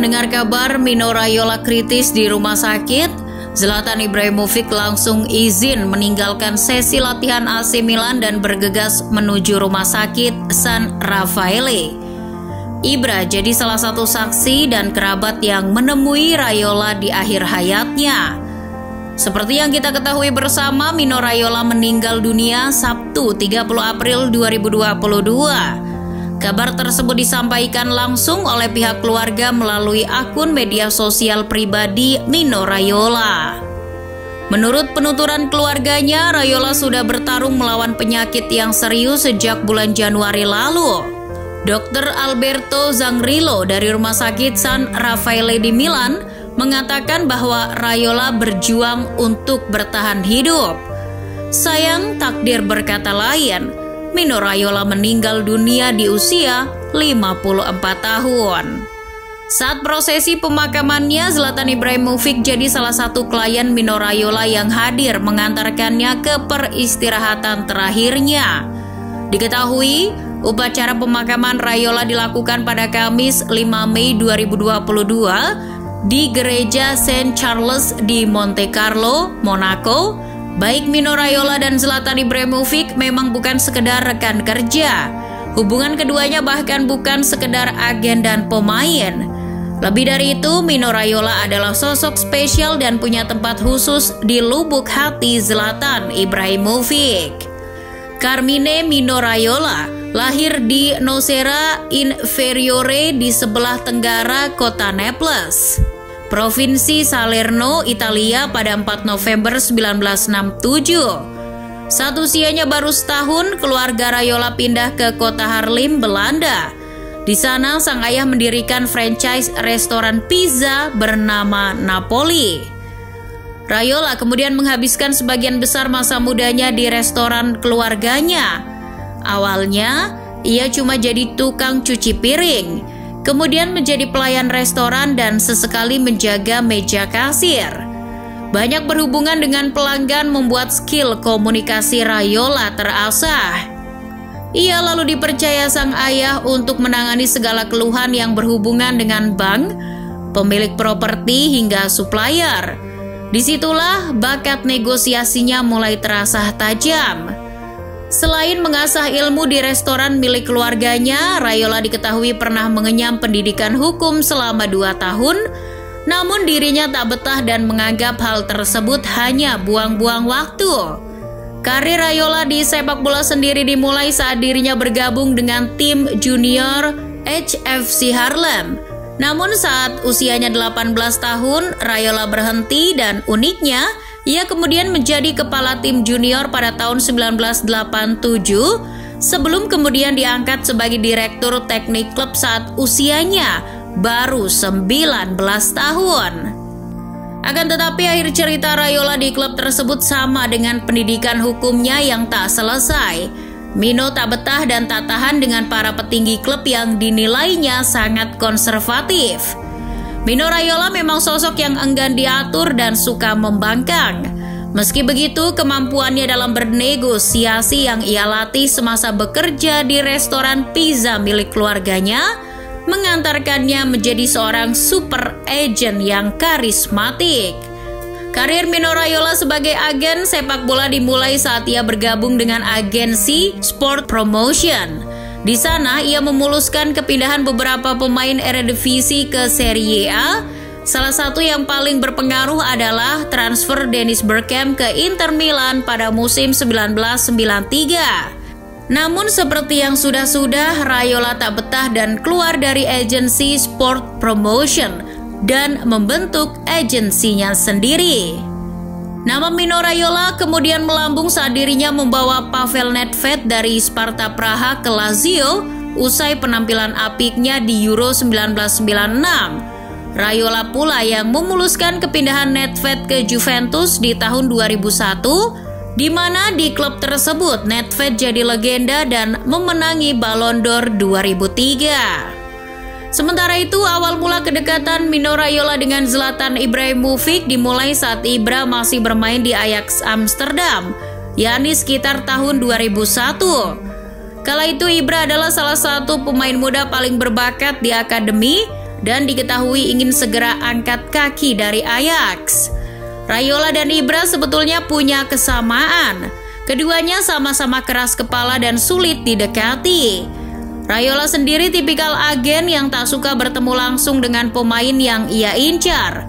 mendengar kabar Mino Raiola kritis di rumah sakit, Zlatan Ibrahimovic langsung izin meninggalkan sesi latihan AC Milan dan bergegas menuju rumah sakit San Raffaele. Ibra jadi salah satu saksi dan kerabat yang menemui Raiola di akhir hayatnya. Seperti yang kita ketahui bersama, Mino Raiola meninggal dunia Sabtu 30 April 2022. Kabar tersebut disampaikan langsung oleh pihak keluarga melalui akun media sosial pribadi Mino Raiola. Menurut penuturan keluarganya, Raiola sudah bertarung melawan penyakit yang serius sejak bulan Januari lalu. Dr. Alberto Zangrillo dari Rumah Sakit San Raffaele di Milan mengatakan bahwa Raiola berjuang untuk bertahan hidup. Sayang, takdir berkata lain. Mino Raiola meninggal dunia di usia 54 tahun. Saat prosesi pemakamannya, Zlatan Ibrahimovic jadi salah satu klien Mino Raiola yang hadir mengantarkannya ke peristirahatan terakhirnya. Diketahui, upacara pemakaman Raiola dilakukan pada Kamis 5 Mei 2022 di Gereja Saint Charles di Monte Carlo, Monaco. Baik Mino Raiola dan Zlatan Ibrahimovic memang bukan sekedar rekan kerja. Hubungan keduanya bahkan bukan sekedar agen dan pemain. Lebih dari itu, Mino Raiola adalah sosok spesial dan punya tempat khusus di lubuk hati Zlatan Ibrahimovic. Carmine Mino Raiola lahir di Nocera Inferiore di sebelah tenggara kota Naples, Provinsi Salerno, Italia pada 4 November 1967. Saat usianya baru setahun, keluarga Raiola pindah ke kota Haarlem, Belanda. Di sana, sang ayah mendirikan franchise restoran pizza bernama Napoli. Raiola kemudian menghabiskan sebagian besar masa mudanya di restoran keluarganya. Awalnya, ia cuma jadi tukang cuci piring, kemudian menjadi pelayan restoran dan sesekali menjaga meja kasir. Banyak berhubungan dengan pelanggan membuat skill komunikasi Raiola terasah. Ia lalu dipercaya sang ayah untuk menangani segala keluhan yang berhubungan dengan bank, pemilik properti hingga supplier. Disitulah bakat negosiasinya mulai terasah tajam. Selain mengasah ilmu di restoran milik keluarganya, Raiola diketahui pernah mengenyam pendidikan hukum selama 2 tahun, namun dirinya tak betah dan menganggap hal tersebut hanya buang-buang waktu. Karir Raiola di sepak bola sendiri dimulai saat dirinya bergabung dengan tim junior HFC Haarlem. Namun saat usianya 18 tahun, Raiola berhenti dan uniknya, ia kemudian menjadi kepala tim junior pada tahun 1987 sebelum kemudian diangkat sebagai direktur teknik klub saat usianya baru 19 tahun. Akan tetapi akhir cerita Raiola di klub tersebut sama dengan pendidikan hukumnya yang tak selesai. Mino tak betah dan tak tahan dengan para petinggi klub yang dinilainya sangat konservatif. Mino Raiola memang sosok yang enggan diatur dan suka membangkang. Meski begitu, kemampuannya dalam bernegosiasi yang ia latih semasa bekerja di restoran pizza milik keluarganya mengantarkannya menjadi seorang super agent yang karismatik. Karir Mino Raiola sebagai agen sepak bola dimulai saat ia bergabung dengan agensi Sport Promotion. Di sana, ia memuluskan kepindahan beberapa pemain Eredivisie ke Serie A. Salah satu yang paling berpengaruh adalah transfer Dennis Bergkamp ke Inter Milan pada musim 1993. Namun seperti yang sudah-sudah, Raiola tak betah dan keluar dari agensi Sport Promotion dan membentuk agensinya sendiri. Nama Mino Raiola kemudian melambung saat dirinya membawa Pavel Nedved dari Sparta Praha ke Lazio usai penampilan apiknya di Euro 1996. Raiola pula yang memuluskan kepindahan Nedved ke Juventus di tahun 2001, di mana di klub tersebut Nedved jadi legenda dan memenangi Ballon d'Or 2003. Sementara itu, awal mula kedekatan Mino Raiola dengan Zlatan Ibrahimovic dimulai saat Ibra masih bermain di Ajax Amsterdam, yakni sekitar tahun 2001. Kala itu Ibra adalah salah satu pemain muda paling berbakat di akademi dan diketahui ingin segera angkat kaki dari Ajax. Raiola dan Ibra sebetulnya punya kesamaan. Keduanya sama-sama keras kepala dan sulit didekati. Raiola sendiri tipikal agen yang tak suka bertemu langsung dengan pemain yang ia incar.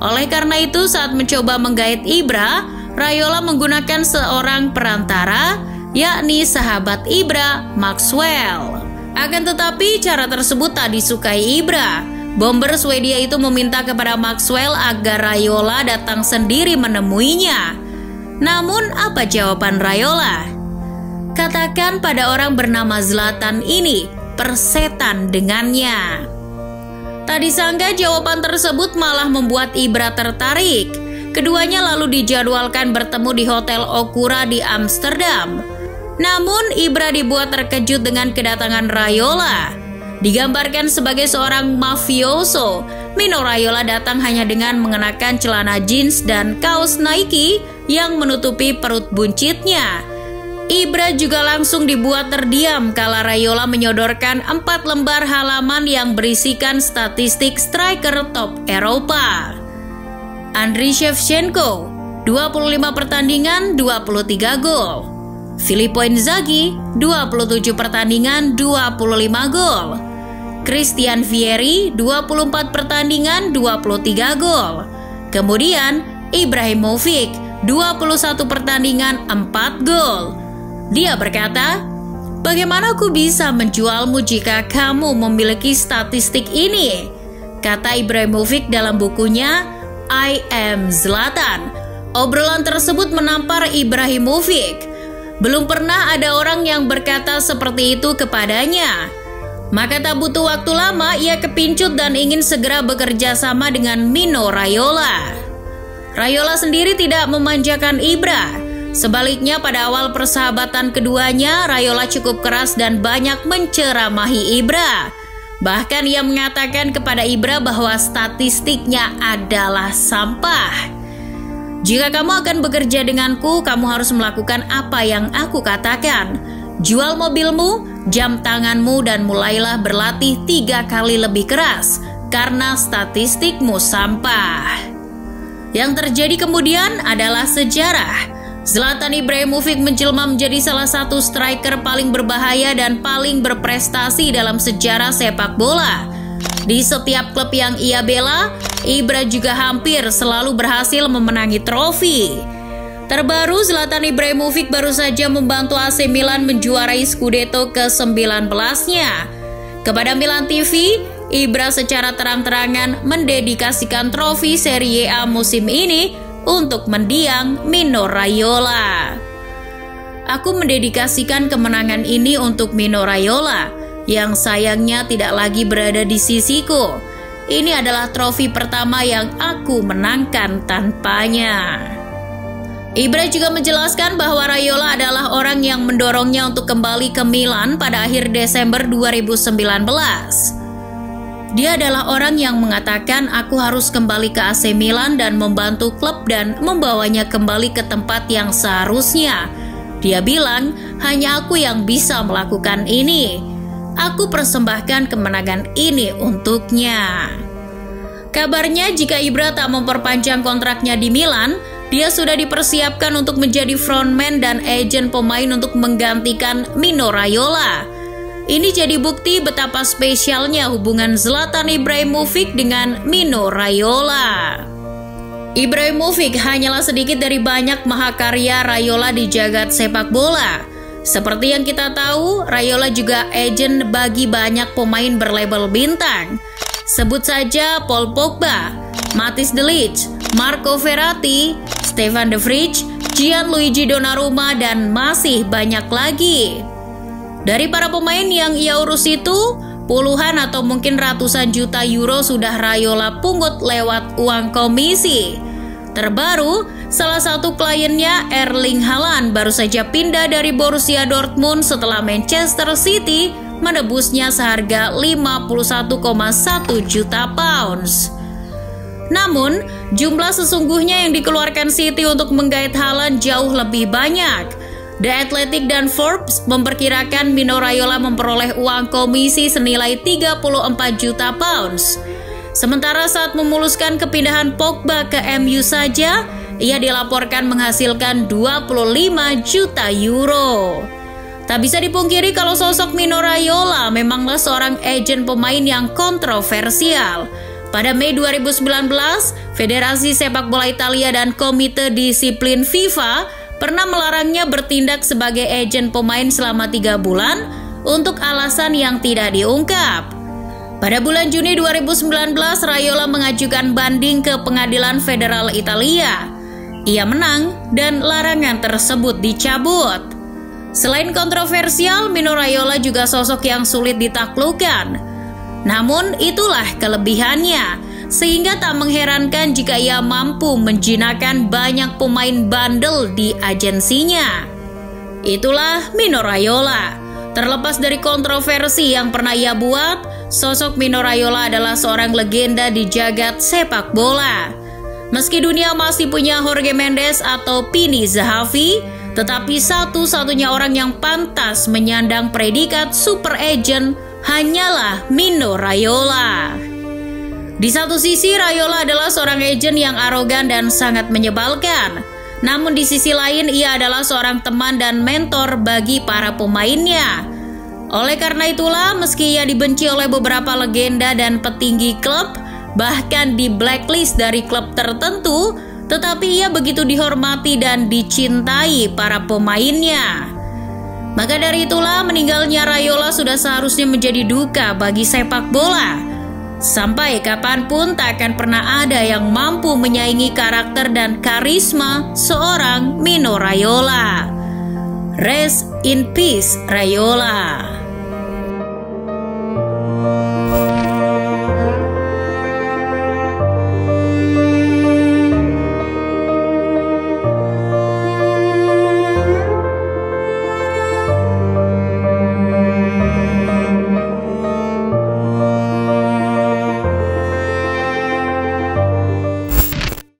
Oleh karena itu, saat mencoba menggait Ibra, Raiola menggunakan seorang perantara, yakni sahabat Ibra, Maxwell. Akan tetapi, cara tersebut tak disukai Ibra. Bomber Swedia itu meminta kepada Maxwell agar Raiola datang sendiri menemuinya. Namun, apa jawaban Raiola? Katakan pada orang bernama Zlatan ini, persetan dengannya. Tak disangka jawaban tersebut malah membuat Ibra tertarik. Keduanya lalu dijadwalkan bertemu di Hotel Okura di Amsterdam. Namun Ibra dibuat terkejut dengan kedatangan Raiola. Digambarkan sebagai seorang mafioso, Mino Raiola datang hanya dengan mengenakan celana jeans dan kaos Nike yang menutupi perut buncitnya. Ibra juga langsung dibuat terdiam kala Raiola menyodorkan 4 lembar halaman yang berisikan statistik striker top Eropa. Andriy Shevchenko, 25 pertandingan, 23 gol. Filippo Inzaghi, 27 pertandingan, 25 gol. Christian Vieri, 24 pertandingan, 23 gol. Kemudian Ibrahimovic, 21 pertandingan, 4 gol. Dia berkata, "Bagaimana aku bisa menjualmu jika kamu memiliki statistik ini?" Kata Ibrahimovic dalam bukunya I Am Zlatan. Obrolan tersebut menampar Ibrahimovic. Belum pernah ada orang yang berkata seperti itu kepadanya. Maka tak butuh waktu lama ia kepincut dan ingin segera bekerja sama dengan Mino Raiola. Raiola sendiri tidak memanjakan Ibra. Sebaliknya pada awal persahabatan keduanya, Raiola cukup keras dan banyak menceramahi Ibra. Bahkan ia mengatakan kepada Ibra bahwa statistiknya adalah sampah. "Jika kamu akan bekerja denganku, kamu harus melakukan apa yang aku katakan. Jual mobilmu, jam tanganmu, dan mulailah berlatih 3 kali lebih keras, karena statistikmu sampah." Yang terjadi kemudian adalah sejarah. Zlatan Ibrahimovic menjelma menjadi salah satu striker paling berbahaya dan paling berprestasi dalam sejarah sepak bola. Di setiap klub yang ia bela, Ibra juga hampir selalu berhasil memenangi trofi. Terbaru, Zlatan Ibrahimovic baru saja membantu AC Milan menjuarai Scudetto ke-19-nya. Kepada Milan TV, Ibra secara terang-terangan mendedikasikan trofi Serie A musim ini untuk mendiang Mino Raiola. "Aku mendedikasikan kemenangan ini untuk Mino Raiola, yang sayangnya tidak lagi berada di sisiku. Ini adalah trofi pertama yang aku menangkan tanpanya." Ibra juga menjelaskan bahwa Raiola adalah orang yang mendorongnya untuk kembali ke Milan pada akhir Desember 2019. Dia adalah orang yang mengatakan, "Aku harus kembali ke AC Milan dan membantu klub dan membawanya kembali ke tempat yang seharusnya." Dia bilang, "Hanya aku yang bisa melakukan ini. Aku persembahkan kemenangan ini untuknya." Kabarnya jika Ibra tak memperpanjang kontraknya di Milan, dia sudah dipersiapkan untuk menjadi frontman dan agen pemain untuk menggantikan Mino Raiola. Ini jadi bukti betapa spesialnya hubungan Zlatan Ibrahimovic dengan Mino Raiola. Ibrahimovic hanyalah sedikit dari banyak mahakarya Raiola di jagat sepak bola. Seperti yang kita tahu, Raiola juga agen bagi banyak pemain berlabel bintang. Sebut saja Paul Pogba, Matthijs de Ligt, Marco Verratti, Stefan de Vrij, Gianluigi Donnarumma, dan masih banyak lagi. Dari para pemain yang ia urus itu, puluhan atau mungkin ratusan juta euro sudah Raiola pungut lewat uang komisi. Terbaru, salah satu kliennya Erling Haaland baru saja pindah dari Borussia Dortmund setelah Manchester City menebusnya seharga 51,1 juta pounds. Namun, jumlah sesungguhnya yang dikeluarkan City untuk menggait Haaland jauh lebih banyak. The Athletic dan Forbes memperkirakan Mino Raiola memperoleh uang komisi senilai 34 juta pounds. Sementara saat memuluskan kepindahan Pogba ke MU saja, ia dilaporkan menghasilkan 25 juta euro. Tak bisa dipungkiri kalau sosok Mino Raiola memanglah seorang agen pemain yang kontroversial. Pada Mei 2019, Federasi Sepak Bola Italia dan Komite Disiplin FIFA pernah melarangnya bertindak sebagai agen pemain selama 3 bulan untuk alasan yang tidak diungkap. Pada bulan Juni 2019, Raiola mengajukan banding ke Pengadilan Federal Italia. Ia menang dan larangan tersebut dicabut. Selain kontroversial, Mino Raiola juga sosok yang sulit ditaklukkan. Namun itulah kelebihannya, sehingga tak mengherankan jika ia mampu menjinakkan banyak pemain bandel di agensinya. Itulah Mino Raiola. Terlepas dari kontroversi yang pernah ia buat, sosok Mino Raiola adalah seorang legenda di jagat sepak bola. Meski dunia masih punya Jorge Mendes atau Pini Zahavi, tetapi satu-satunya orang yang pantas menyandang predikat super agent hanyalah Mino Raiola. Di satu sisi, Raiola adalah seorang agent yang arogan dan sangat menyebalkan. Namun di sisi lain, ia adalah seorang teman dan mentor bagi para pemainnya. Oleh karena itulah, meski ia dibenci oleh beberapa legenda dan petinggi klub, bahkan di blacklist dari klub tertentu, tetapi ia begitu dihormati dan dicintai para pemainnya. Maka dari itulah, meninggalnya Raiola sudah seharusnya menjadi duka bagi sepak bola. Sampai kapanpun tak akan pernah ada yang mampu menyaingi karakter dan karisma seorang Mino Raiola. Rest in peace, Raiola.